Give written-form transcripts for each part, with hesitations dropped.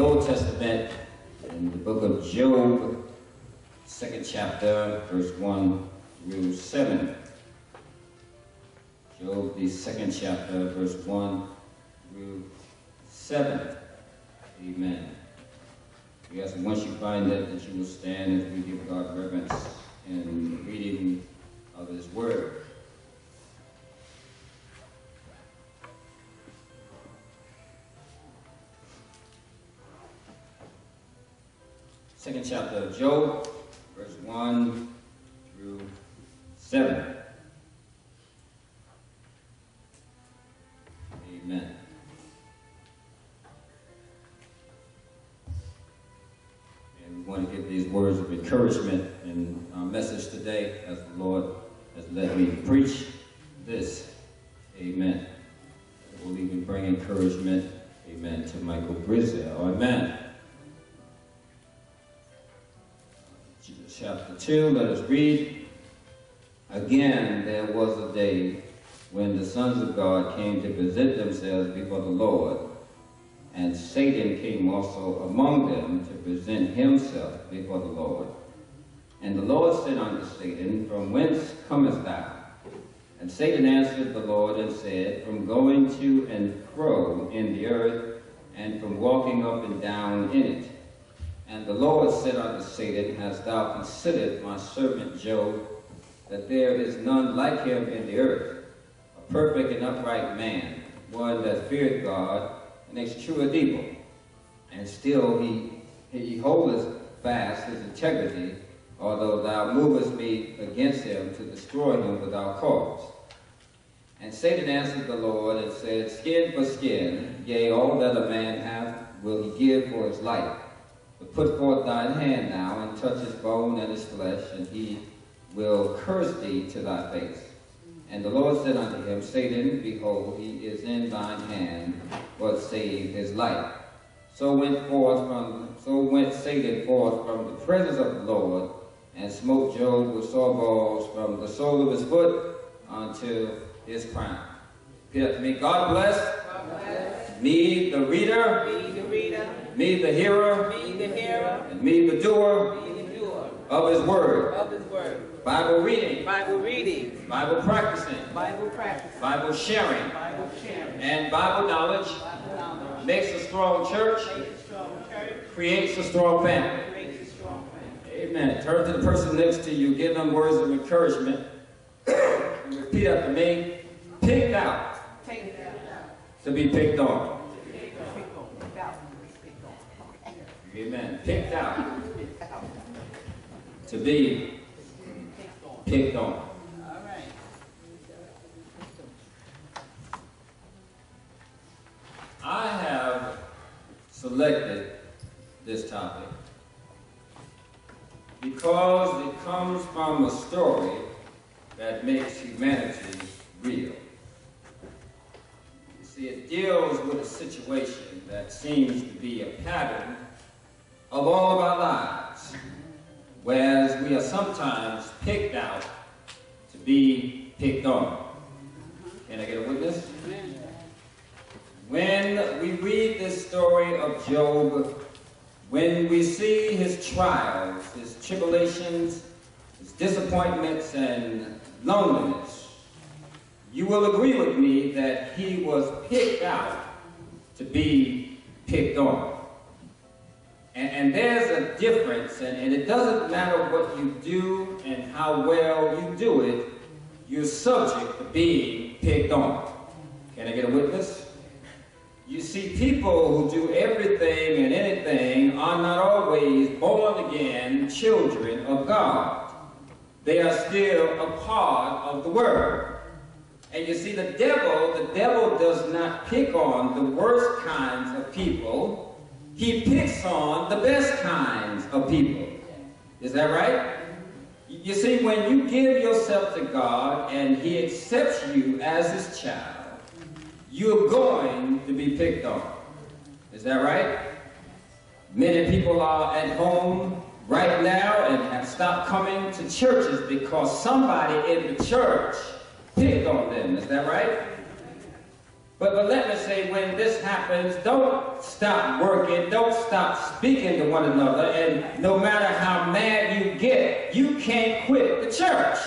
Old Testament, in the book of Job, 2nd chapter, verse 1 through 7. Job, the 2nd chapter, verse 1 through 7. Amen. We ask that once you find that you will stand as we give God reverence in the reading of His Word. Second chapter of Job, verse 1 through 7. Amen. And we want to give these words of encouragement in our message today as the Lord has led me to preach this. Amen. We'll even bring encouragement, amen, to Michael Brizell. Amen. Chapter 2, let us read. Again, there was a day when the sons of God came to present themselves before the Lord, and Satan came also among them to present himself before the Lord. And the Lord said unto Satan, From whence comest thou? And Satan answered the Lord and said, From going to and fro in the earth, and from walking up and down in it. And the Lord said unto Satan, Hast thou considered my servant Job, that there is none like him in the earth, a perfect and upright man, one that feared God, and escheweth evil. And still he holdeth fast his integrity, although thou movest me against him to destroy him without cause. And Satan answered the Lord and said, Skin for skin, yea, all that a man hath will he give for his life. But put forth thine hand now, and touch his bone and his flesh, and he will curse thee to thy face. And the Lord said unto him, Satan, behold, he is in thine hand, but save his life. So went Satan forth from the presence of the Lord, and smote Job with sore balls from the sole of his foot unto his crown. Repeat after me. God bless. God bless. Me, the reader. Me, the reader. Me, the hearer. Me, the hearer. And me, the doer. Me, the doer. Of His Word. Of His Word. Bible reading. Bible reading. Bible practicing. Bible practice. Bible sharing. Bible sharing. And Bible knowledge Bible knowledge. makes a strong church. Makes a strong church. Creates a strong family. Makes a strong family. Amen. Turn to the person next to you. Give them words of encouragement. And repeat after me. Picked out. Take it out. To be picked on. Pick on. Amen. Picked out. To be picked on. All right. I have selected this topic because it comes from a story that makes humanity real. You see, it deals with a situation that seems to be a pattern of all of our lives, whereas we are sometimes picked out to be picked on. Can I get a witness? When we read this story of Job, when we see his trials, his tribulations, his disappointments, and loneliness, you will agree with me that he was picked out to be picked on. And there's a difference, and it doesn't matter what you do and how well you do it, you're subject to being picked on. Can I get a witness? You see, people who do everything and anything are not always born again children of God. They are still a part of the world. And you see, the devil does not pick on the worst kinds of people. He picks on the best kinds of people. Is that right? You see, when you give yourself to God and He accepts you as His child, you're going to be picked on. Is that right? Many people are at home right now and have stopped coming to churches because somebody in the church picked on them. Is that right? But let me say, when this happens, don't stop working, don't stop speaking to one another, and no matter how mad you get, you can't quit the church.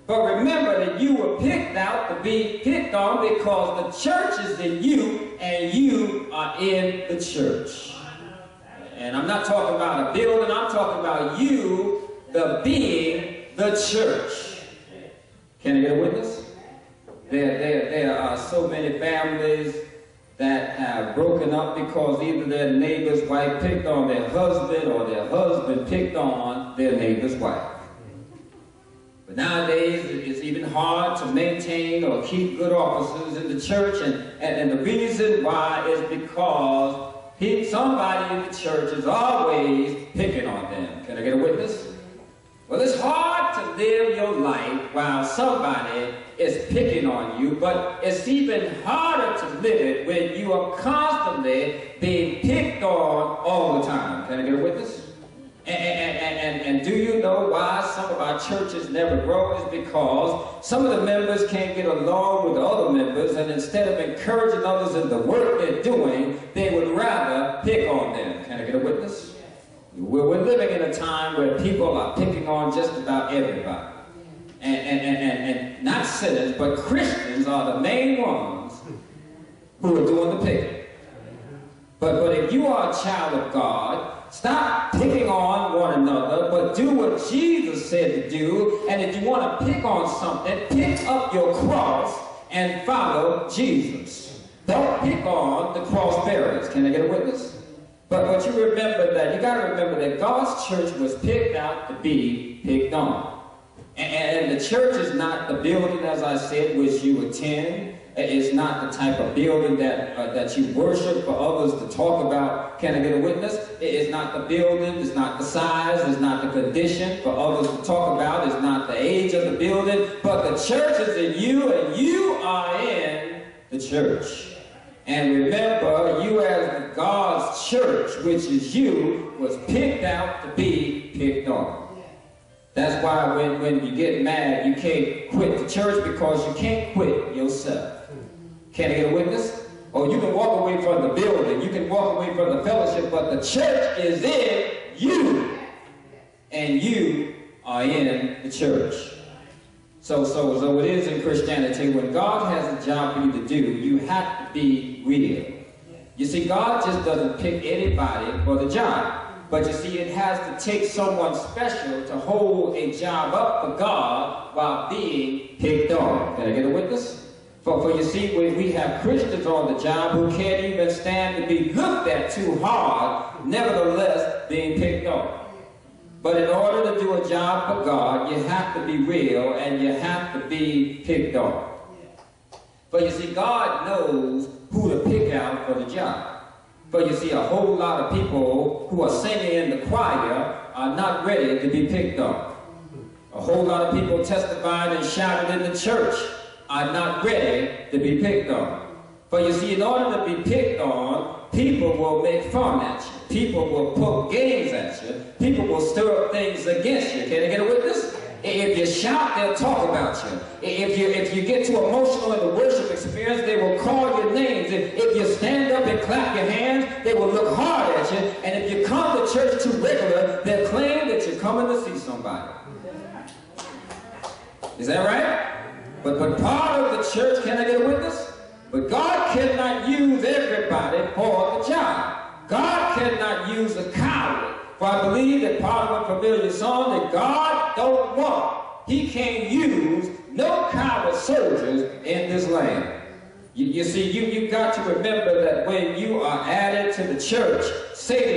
But remember that you were picked out to be picked on because the church is in you and you are in the church. And I'm not talking about a building, I'm talking about you, the being, the church. Can I get a witness? There are so many families that have broken up because either their neighbor's wife picked on their husband or their husband picked on their neighbor's wife. But nowadays, it's even hard to maintain or keep good officers in the church, and the reason why is because somebody in the church is always picking on them. Can I get a witness? Well, it's hard to live your life while somebody is picking on you, but it's even harder to live it when you are constantly being picked on all the time. Can I get a witness? And do you know why some of our churches never grow? Is because some of the members can't get along with the other members, and instead of encouraging others in the work they're doing, they would rather pick on them. Can I get a witness? We're living in a time where people are picking on just about everybody. And not sinners, but Christians are the main ones who are doing the picking. But if you are a child of God, stop picking on one another, but do what Jesus said to do. And if you want to pick on something, pick up your cross and follow Jesus. Don't pick on the cross bearers. Can I get a witness? But you remember that, you got to remember that God's church was picked out to be picked on. And the church is not the building, as I said, which you attend. It's not the type of building that you worship for others to talk about. Can I get a witness? It's not the building, it's not the size, it's not the condition for others to talk about, it's not the age of the building, but the church is in you and you are in the church. And remember, you as God's church, which is you, was picked out to be picked on. That's why when you get mad, you can't quit the church because you can't quit yourself. Can I get a witness? Or you can walk away from the building, you can walk away from the fellowship, but the church is in you. And you are in the church. So it is in Christianity, when God has a job for you to do, you have to be real. You see, God just doesn't pick anybody for the job. But you see, it has to take someone special to hold a job up for God while being picked on. Can I get a witness? For you see, when we have Christians on the job who can't even stand to be looked at too hard, nevertheless being picked on. But in order to do a job for God, you have to be real and you have to be picked on. But you see, God knows who to pick out for the job. But you see, a whole lot of people who are singing in the choir are not ready to be picked on. A whole lot of people testifying and shouting in the church are not ready to be picked on. But you see, in order to be picked on, people will make fun at you. People will poke games at you. People will stir up things against you. Can I get a witness? If you shout, they'll talk about you. If you get too emotional in the worship experience, they will call your names. If you stand up and clap your hands, they will look hard at you. And if you come to church too regular, they'll claim that you're coming to see somebody. Is that right? But part of the church, can I get a witness? But God cannot use everybody for the job. God cannot use a coward. For I believe that part of a familiar song that God don't want. He can't use no coward soldiers in this land. You see, you've got to remember that when you are added to the church, Satan